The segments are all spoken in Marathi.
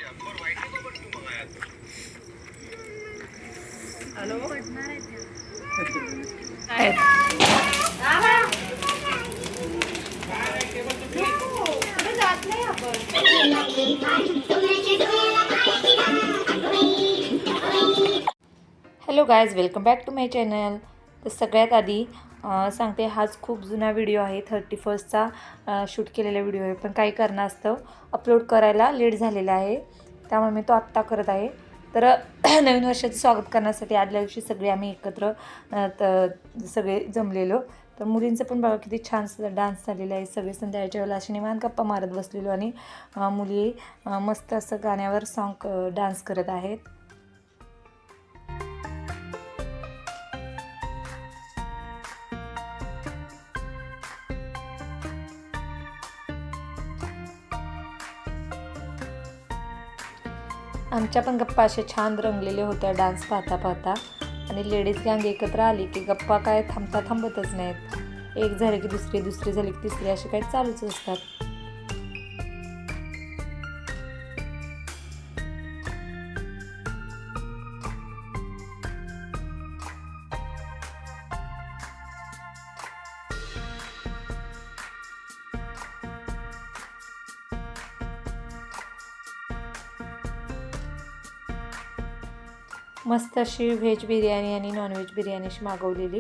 Hello hello guys, welcome back to my channel. तर सगळ्यात आधी सांगते, हाच खूप जुना व्हिडिओ आहे. 31sta शूट केलेला व्हिडिओ आहे, पण काही कारणास्तव अपलोड करायला लेट झालेला आहे, त्यामुळे मी तो आत्ता करत आहे. तर नवीन वर्षाचं स्वागत करण्यासाठी आदल्या दिवशी सगळे आम्ही एकत्र सगळे जमलेलो. तर मुलींचं पण बघा किती छान डान्स झालेला आहे. सगळे संध्याकाळच्या वेळेला अशी निवांत गप्पा मारत बसलेलो आणि मुली मस्त असं गाण्यावर सॉन्ग डान्स करत आहेत. आमच्या पण गप्पा अशा छान रंगलेल्या होत्या डान्स पाहता पाहता. आणि लेडीज गँग एकत्र आली की गप्पा काय थांबतच नाहीत. एक झाली की दुसरी, दुसरी झाली की तिसरी, असे काही चालूच असतात. मस्त अशी व्हेज बिर्याणी आणि नॉनव्हेज बिर्याणी अशी मागवलेली.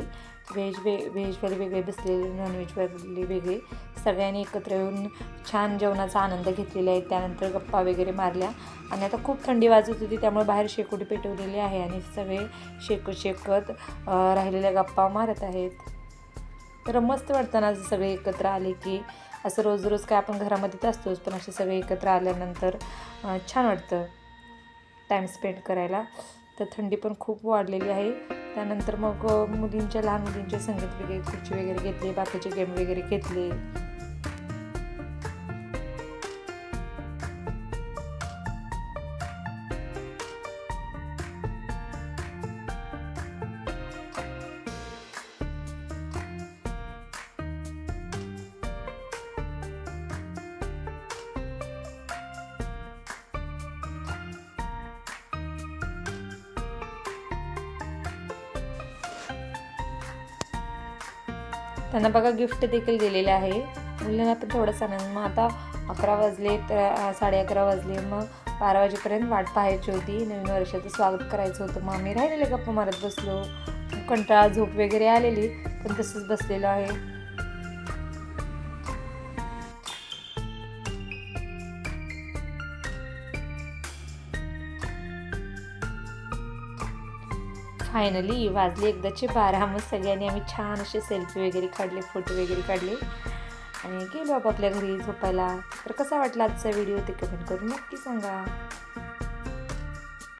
व्हेजवाले वेगळे बसलेले, नॉनव्हेजवाले वेगळे. सगळ्यांनी एकत्र येऊन छान जेवणाचा आनंद घेतलेला आहे. त्यानंतर गप्पा वगैरे मारल्या. आणि आता खूप थंडी वाजत होती, त्यामुळे बाहेर शेकोटी पेटवलेली आहे आणि सगळे शेकत राहिलेल्या गप्पा मारत आहेत. तर मस्त वाटतं ना सगळे एकत्र आले की. असं रोज रोज काय आपण घरामध्येच असतोच, पण असे सगळे एकत्र आल्यानंतर छान वाटतं टाईम स्पेंड करायला. तर थंडी पण खूप वाढलेली आहे. त्यानंतर मग लहान मुलींचे संगीत वगैरे, खुर्ची वगैरे घेतली, बाकीचे गेम वगैरे घेतले. त्यांना बघा गिफ्ट देखील दिलेले आहे. मुलांना पण थोडंसं आनंद. मग आता 11 वाजले, तर 11:30 वाजले. मग 12 वाजेपर्यंत वाट पाहायची होती. नवीन वर्षाचं स्वागत करायचं होतं. मग आम्ही राहिलेले गप्पा मारत बसलो. कंटाळा, झोप वगैरे आलेली, पण तसंच बसलेलो आहे. फायनली वाजले एकदाचे 12. मग सगळ्यांनी आम्ही छान असे सेल्फी वगैरे काढले, फोटो वगैरे काढले आणि गेलो आपापल्या घरी झोपायला. तर कसा वाटला आजचा व्हिडिओ ते कमेंट करून नक्की सांगा.